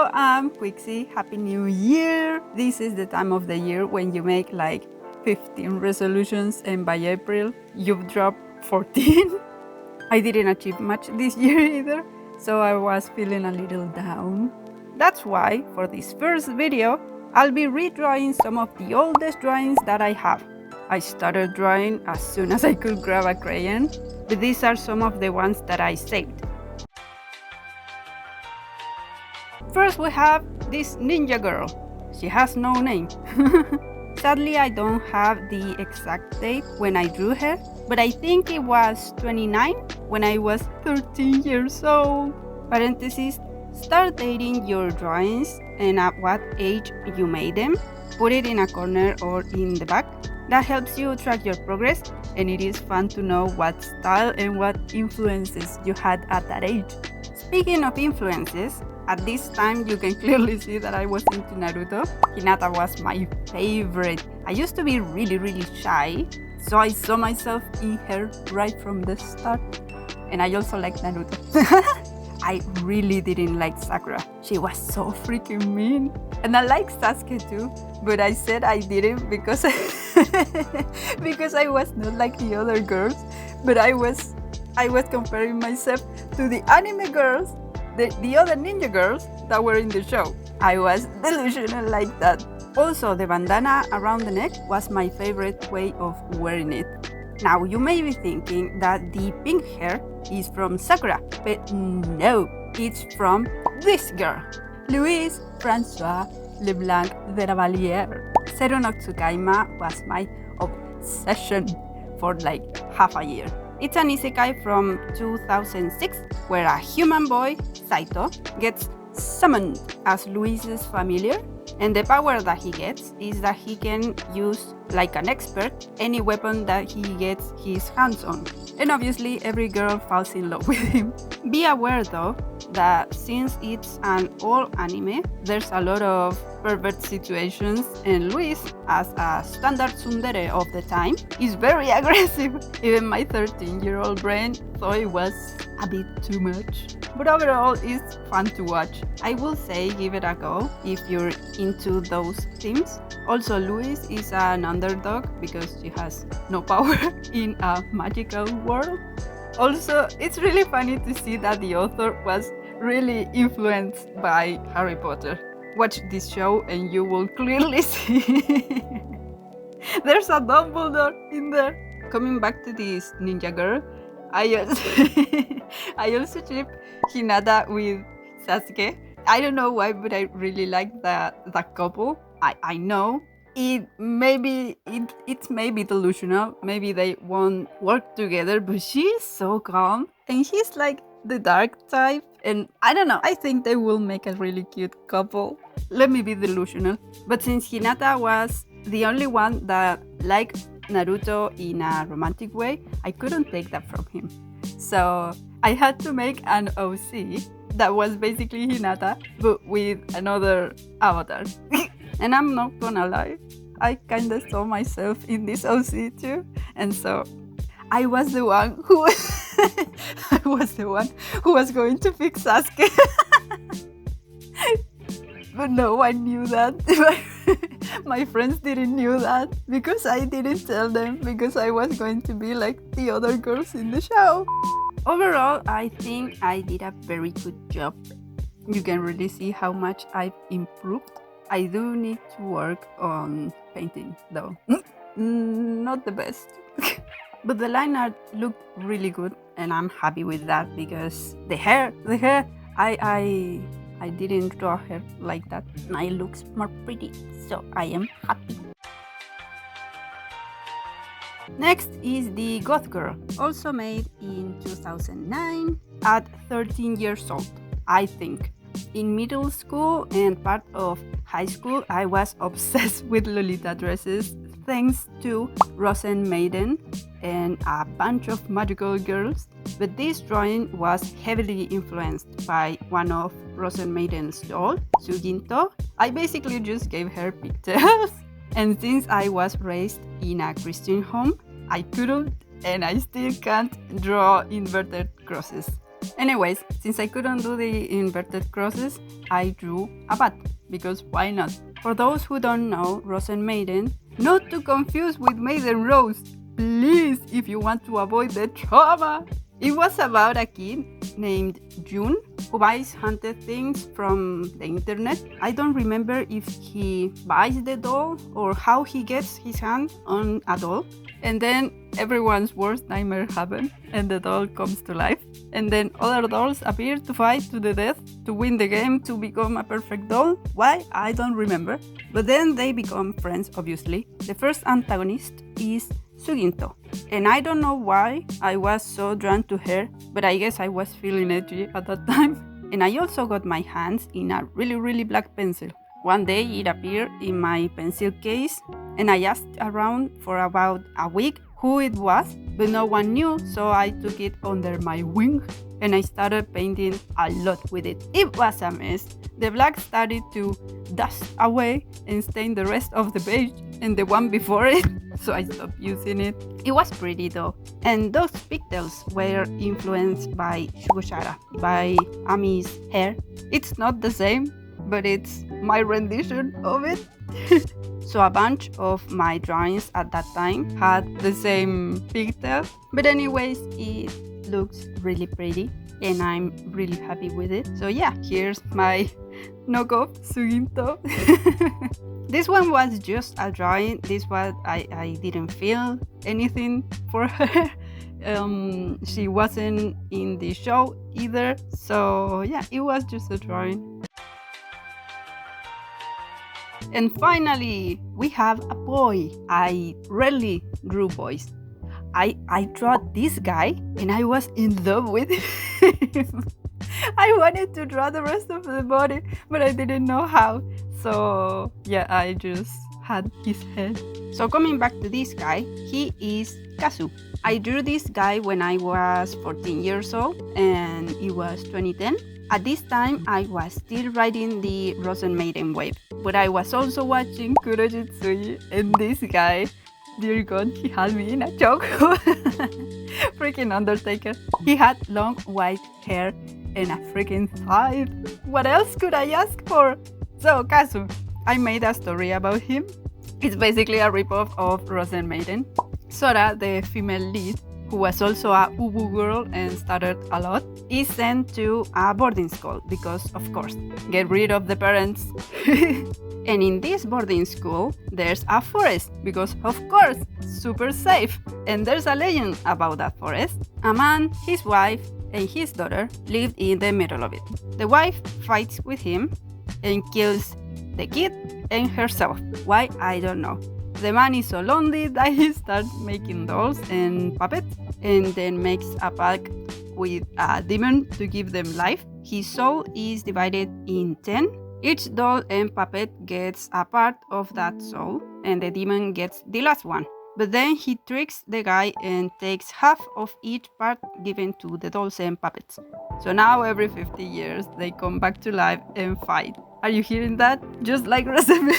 Hello, I'm Quixie. Happy New Year! This is the time of the year when you make like 15 resolutions and by April you've dropped 14. I didn't achieve much this year either, so I was feeling a little down. That's why, for this first video, I'll be redrawing some of the oldest drawings that I have. I started drawing as soon as I could grab a crayon, but these are some of the ones that I saved. First we have this ninja girl. She has no name. Sadly, I don't have the exact date when I drew her, but I think it was 29 when I was 13 years old. Parentheses, start dating your drawings and at what age you made them. Put it in a corner or in the back. That helps you track your progress, and it is fun to know what style and what influences you had at that age. Speaking of influences, at this time you can clearly see that I was into Naruto. Hinata was my favorite. I used to be really shy, so I saw myself in her right from the start. And I also liked Naruto. I really didn't like Sakura. She was so freaking mean. And I like Sasuke too, but I said I didn't because because I was not like the other girls, but I was comparing myself to the anime girls, the other ninja girls that were in the show. I was delusional like that. Also, the bandana around the neck was my favorite way of wearing it. Now, you may be thinking that the pink hair is from Sakura, but no, it's from this girl, Louise Francois Leblanc de la Valliere. Seru no Tsukaima was my obsession for like half a year. It's an isekai from 2006 where a human boy, Saito, gets summoned as Louise's familiar, and the power that he gets is that he can use, like an expert, any weapon that he gets his hands on. And obviously every girl falls in love with him. Be aware though that since it's an all anime, there's a lot of pervert situations, and Luis, as a standard tsundere of the time, is very aggressive. Even my 13-year-old brain thought it was a bit too much. But overall, it's fun to watch. I will say give it a go if you're into those themes. Also, Louise is an underdog because she has no power in a magical world. Also, it's really funny to see that the author was really influenced by Harry Potter. Watch this show and you will clearly see there's a Dumbledore in there. Coming back to this ninja girl, I also ship Hinata with Sasuke. I don't know why, but I really like that couple. I know it's maybe delusional. Maybe they won't work together, but she's so calm and he's like the dark type. And I don't know, I think they will make a really cute couple. Let me be delusional. But since Hinata was the only one that liked Naruto in a romantic way, I couldn't take that from him. So I had to make an OC that was basically Hinata, but with another avatar. And I'm not gonna lie, I kinda saw myself in this OC too. And so I was the one who was going to fix Sasuke. But no one knew that. My friends didn't know that because I didn't tell them, because I was going to be like the other girls in the show. Overall, I think I did a very good job. You can really see how much I've improved. I do need to work on painting though. Not the best. But the line art looked really good and I'm happy with that because the hair, I didn't draw her like that. Now it looks more pretty, so I am happy. Next is the Goth Girl, also made in 2009 at 13 years old, I think. In middle school and part of high school, I was obsessed with Lolita dresses thanks to Rosen Maiden and a bunch of magical girls. But this drawing was heavily influenced by one of Rosen Maiden's dolls, Suginto. I basically just gave her pigtails. And since I was raised in a Christian home, I couldn't and I still can't draw inverted crosses. Anyways, since I couldn't do the inverted crosses, I drew a bat, because why not? For those who don't know, Rose and Maiden, not to confuse with Maiden Rose, please, if you want to avoid the trauma. It was about a kid named June who buys haunted things from the internet. I don't remember if he buys the doll or how he gets his hand on a doll. And then everyone's worst nightmare happens and the doll comes to life. And then other dolls appear to fight to the death to win the game to become a perfect doll. Why? I don't remember. But then they become friends, obviously. The first antagonist is Suginto. And I don't know why I was so drawn to her, but I guess I was feeling edgy at that time. And I also got my hands in a really black pencil. One day it appeared in my pencil case and I asked around for about a week who it was, but no one knew, so I took it under my wing and I started painting a lot with it. It was a mess. The black started to dust away and stain the rest of the page and the one before it, so I stopped using it. It was pretty though. And those pigtails were influenced by Shugoshara, by Ami's hair. It's not the same, but it's my rendition of it. So a bunch of my drawings at that time had the same pigtail. But anyways, it looks really pretty and I'm really happy with it. So yeah, here's my knockoff Suginto. This one was just a drawing. This one I didn't feel anything for her. She wasn't in the show either. So yeah, it was just a drawing. And finally, we have a boy. I rarely drew boys. I drew this guy and I was in love with him. I wanted to draw the rest of the body, but I didn't know how. So yeah, I just had his head. So coming back to this guy, he is Kazu. I drew this guy when I was 14 years old and it was 2010. At this time, I was still riding the Rose and Maiden wave, but I was also watching Kurojitsuji, and this guy, dear God, he had me in a chokehold. Freaking Undertaker. He had long white hair and a freaking thigh. What else could I ask for? So, Kazu, I made a story about him. It's basically a ripoff of Rose and Maiden. Sora, the female lead, who was also a ubu girl and stuttered a lot, is sent to a boarding school because, of course, get rid of the parents. And in this boarding school, there's a forest because, of course, super safe. And there's a legend about that forest. A man, his wife, and his daughter lived in the middle of it. The wife fights with him and kills the kid and herself. Why? I don't know. The man is so lonely that he starts making dolls and puppets and then makes a pact with a demon to give them life. His soul is divided in 10. Each doll and puppet gets a part of that soul and the demon gets the last one. But then he tricks the guy and takes half of each part given to the dolls and puppets. So now every 50 years they come back to life and fight. Are you hearing that? Just like Recipe.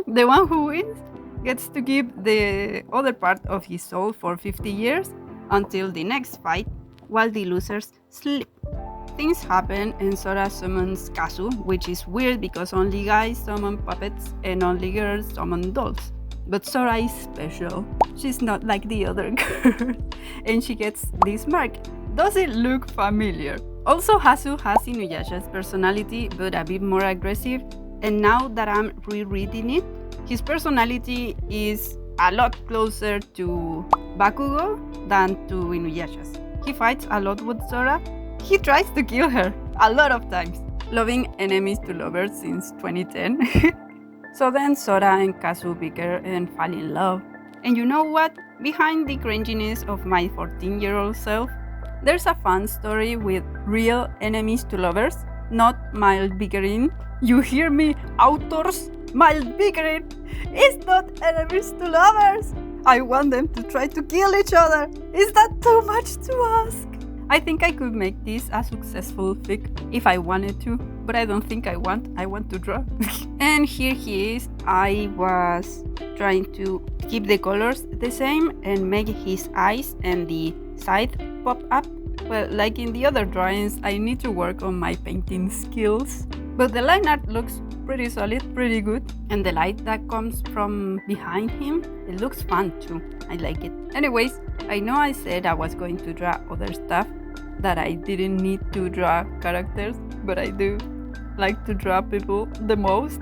The one who wins gets to keep the other part of his soul for 50 years until the next fight, while the losers sleep. Things happen and Sora summons Kazu, which is weird because only guys summon puppets and only girls summon dolls. But Sora is special. She's not like the other girl. And she gets this mark. Does it look familiar? Also, Hasu has Inuyasha's personality, but a bit more aggressive. And now that I'm rereading it, his personality is a lot closer to Bakugo than to Inuyasha's. He fights a lot with Sora. He tries to kill her a lot of times, loving enemies to lovers since 2010. So then Sora and Kazu bicker and fall in love. And you know what? Behind the cringiness of my 14-year-old self, there's a fun story with real enemies to lovers, not mild bickering. You hear me, authors? Mild bickering is not enemies to lovers. I want them to try to kill each other. Is that too much to ask? I think I could make this a successful fic if I wanted to, but I don't think I want to draw. And here he is. I was trying to keep the colors the same and make his eyes and the side pop up, Well, like in the other drawings, I need to work on my painting skills. But the line art looks pretty solid, pretty good. And the light that comes from behind him, it looks fun too. I like it. Anyways, I know I said I was going to draw other stuff, that I didn't need to draw characters, but I do like to draw people the most.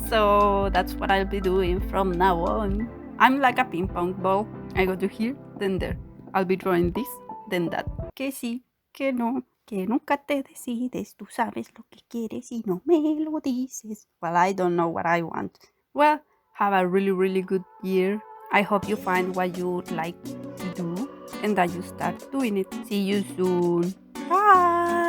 So that's what I'll be doing from now on. I'm like a ping pong ball. I go to here, then there. I'll be drawing this, then that. Que sí, que no, que nunca te decides. Tú sabes lo que quieres y no me lo dices. Well, I don't know what I want. Well, have a really, really good year. I hope you find what you like to do and that you start doing it. See you soon. Bye!